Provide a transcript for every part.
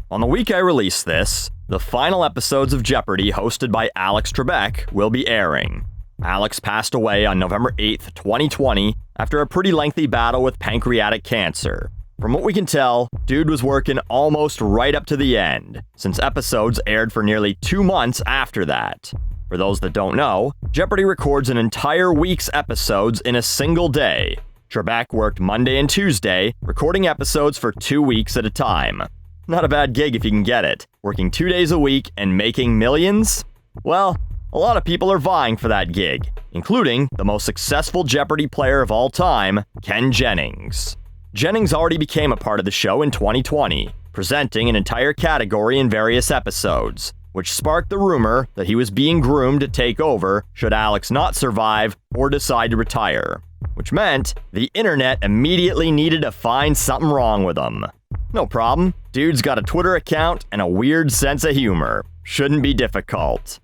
On the week I release this, the final episodes of Jeopardy hosted by Alex Trebek will be airing. Alex passed away on November 8th, 2020, after a pretty lengthy battle with pancreatic cancer. From what we can tell, dude was working almost right up to the end, since episodes aired for nearly 2 months after that. For those that don't know, Jeopardy records an entire week's episodes in a single day. Trebek worked Monday and Tuesday, recording episodes for 2 weeks at a time. Not a bad gig if you can get it. Working 2 days a week and making millions? Well, a lot of people are vying for that gig, including the most successful Jeopardy player of all time, Ken Jennings. Jennings already became a part of the show in 2020, presenting an entire category in various episodes, which sparked the rumor that he was being groomed to take over should Alex not survive or decide to retire. Which meant the internet immediately needed to find something wrong with him. No problem, dude's got a Twitter account and a weird sense of humor. Shouldn't be difficult.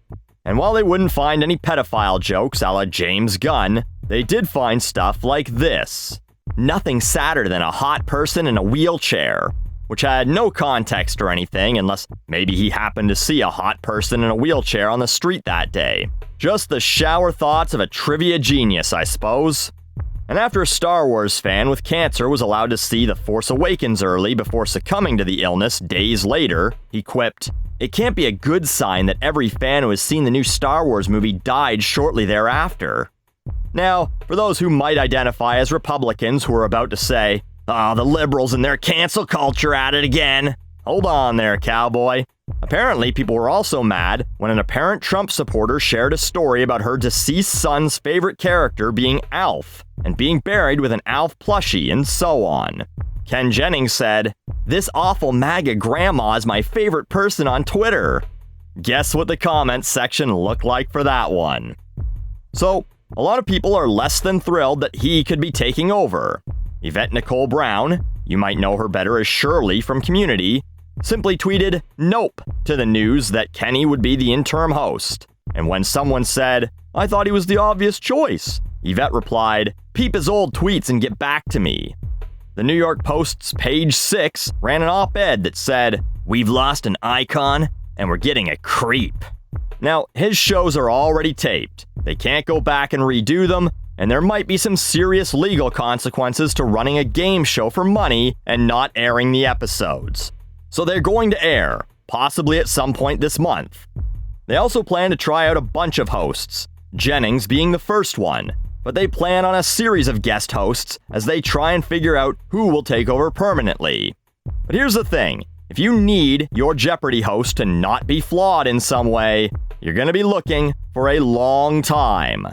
And while they wouldn't find any pedophile jokes a la James Gunn, they did find stuff like this. Nothing sadder than a hot person in a wheelchair, which had no context or anything unless maybe he happened to see a hot person in a wheelchair on the street that day. Just the shower thoughts of a trivia genius, I suppose. And after a Star Wars fan with cancer was allowed to see The Force Awakens early before succumbing to the illness days later, he quipped, "It can't be a good sign that every fan who has seen the new Star Wars movie died shortly thereafter." Now, for those who might identify as Republicans who are about to say, "Oh, the liberals and their cancel culture at it again," hold on there, cowboy. Apparently, people were also mad when an apparent Trump supporter shared a story about her deceased son's favorite character being Alf, and being buried with an Alf plushie, and so on. Ken Jennings said, "This awful MAGA grandma is my favorite person on Twitter." Guess what the comments section looked like for that one. So, a lot of people are less than thrilled that he could be taking over. Yvette Nicole Brown, you might know her better as Shirley from Community, simply tweeted "Nope" to the news that Kenny would be the interim host. And when someone said, "I thought he was the obvious choice," Yvette replied, "Peep his old tweets and get back to me." The New York Post's page 6 ran an op-ed that said, "We've lost an icon and we're getting a creep." Now, his shows are already taped. They can't go back and redo them, and there might be some serious legal consequences to running a game show for money and not airing the episodes. So they're going to air, possibly at some point this month. They also plan to try out a bunch of hosts, Jennings being the first one, but they plan on a series of guest hosts as they try and figure out who will take over permanently. But here's the thing, if you need your Jeopardy host to not be flawed in some way, you're going to be looking for a long time.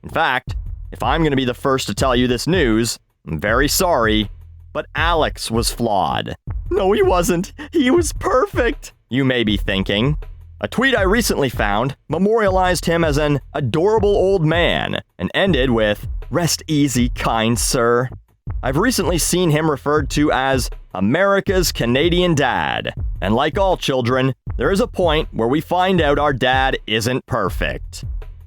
In fact, if I'm going to be the first to tell you this news, I'm very sorry, but Alex was flawed. No, he wasn't. He was perfect, you may be thinking. A tweet I recently found memorialized him as an adorable old man and ended with, "Rest easy, kind sir." I've recently seen him referred to as America's Canadian dad. And like all children, there is a point where we find out our dad isn't perfect.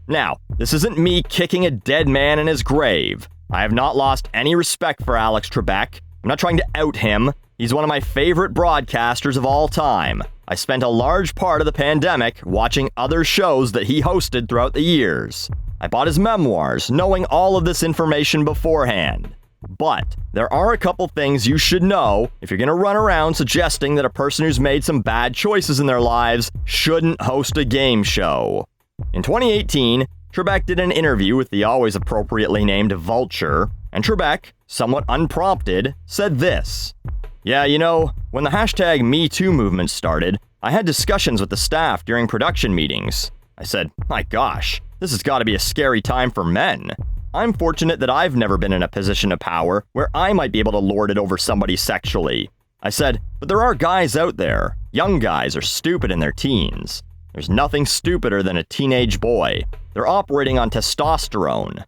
Now, this isn't me kicking a dead man in his grave. I have not lost any respect for Alex Trebek. I'm not trying to out him. He's one of my favorite broadcasters of all time. I spent a large part of the pandemic watching other shows that he hosted throughout the years. I bought his memoirs, knowing all of this information beforehand. But there are a couple things you should know if you're going to run around suggesting that a person who's made some bad choices in their lives shouldn't host a game show. In 2018, Trebek did an interview with the always appropriately named Vulture, and Trebek, somewhat unprompted, said this. "Yeah, you know, when the hashtag #MeToo movement started, I had discussions with the staff during production meetings. I said, my gosh, this has got to be a scary time for men. I'm fortunate that I've never been in a position of power where I might be able to lord it over somebody sexually. I said, but there are guys out there. Young guys are stupid in their teens. There's nothing stupider than a teenage boy. They're operating on testosterone."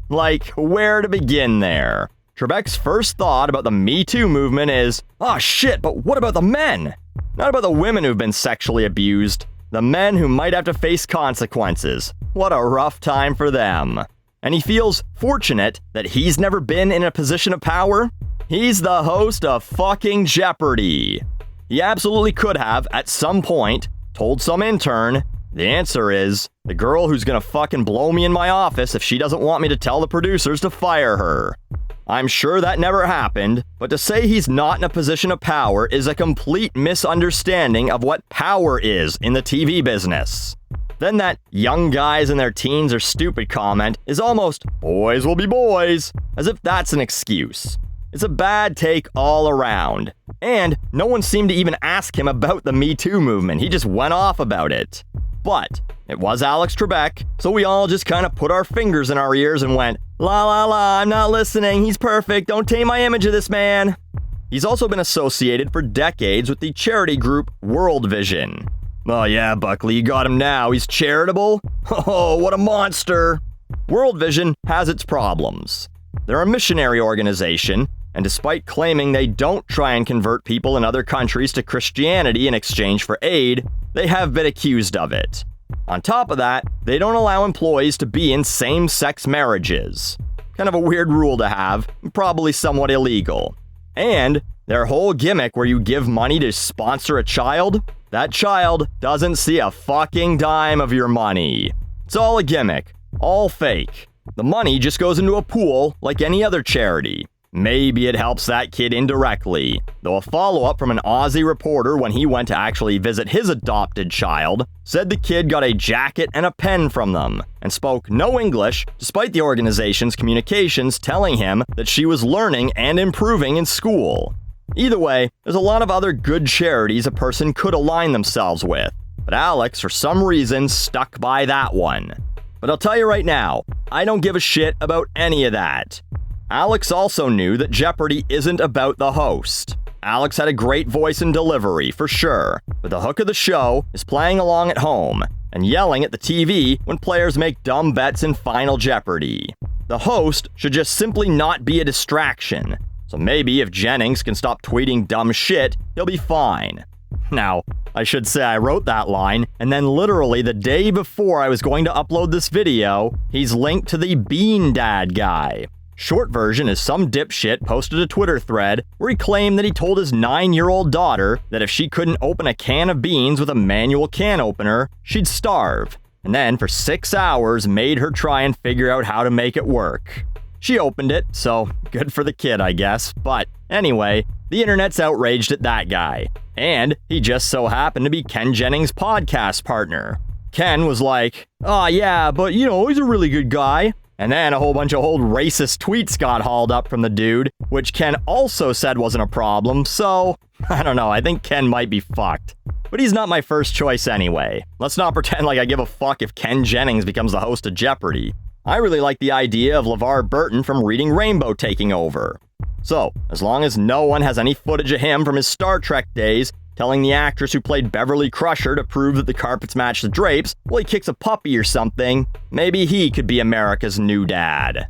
Like, where to begin there? Trebek's first thought about the Me Too movement is, oh shit, but what about the men? Not about the women who've been sexually abused. The men who might have to face consequences. What a rough time for them. And he feels fortunate that he's never been in a position of power. He's the host of fucking Jeopardy. he absolutely could have, at some point, told some intern, the answer is, the girl who's gonna fucking blow me in my office if she doesn't want me to tell the producers to fire her. I'm sure that never happened, but to say he's not in a position of power is a complete misunderstanding of what power is in the TV business. Then that young guys in their teens are stupid comment is almost, boys will be boys, as if that's an excuse. It's a bad take all around. And no one seemed to even ask him about the Me Too movement, he just went off about it. But it was Alex Trebek, so we all just kind of put our fingers in our ears and went, la la la, I'm not listening, he's perfect, don't taint my image of this man. He's also been associated for decades with the charity group World Vision. Oh yeah, Buckley, you got him now, he's charitable? Oh, what a monster! World Vision has its problems. They're a missionary organization, and despite claiming they don't try and convert people in other countries to Christianity in exchange for aid, they have been accused of it. On top of that, they don't allow employees to be in same-sex marriages. Kind of a weird rule to have, probably somewhat illegal. And their whole gimmick where you give money to sponsor a child, that child doesn't see a fucking dime of your money. It's all a gimmick, all fake. The money just goes into a pool like any other charity. Maybe it helps that kid indirectly, though a follow-up from an Aussie reporter when he went to actually visit his adopted child said the kid got a jacket and a pen from them and spoke no English despite the organization's communications telling him that she was learning and improving in school. Either way, there's a lot of other good charities a person could align themselves with, but Alex, for some reason, stuck by that one. But I'll tell you right now, I don't give a shit about any of that. Alex also knew that Jeopardy isn't about the host. Alex had a great voice and delivery, for sure, but the hook of the show is playing along at home and yelling at the TV when players make dumb bets in Final Jeopardy. The host should just simply not be a distraction, so maybe if Jennings can stop tweeting dumb shit, he'll be fine. Now, I should say I wrote that line, and then literally the day before I was going to upload this video, he's linked to the Bean Dad guy. Short version is some dipshit posted a Twitter thread where he claimed that he told his 9-year-old daughter that if she couldn't open a can of beans with a manual can opener, she'd starve, and then for 6 hours made her try and figure out how to make it work. She opened it, so good for the kid, I guess, but anyway, the internet's outraged at that guy, and he just so happened to be Ken Jennings' podcast partner. Ken was like, "Oh yeah, but you know, he's a really good guy." And then a whole bunch of old racist tweets got hauled up from the dude, which Ken also said wasn't a problem, so I don't know, I think Ken might be fucked. But he's not my first choice anyway. Let's not pretend like I give a fuck if Ken Jennings becomes the host of Jeopardy. I really like the idea of LeVar Burton from Reading Rainbow taking over. So, as long as no one has any footage of him from his Star Trek days, telling the actress who played Beverly Crusher to prove that the carpets match the drapes while he kicks a puppy or something, maybe he could be America's new dad.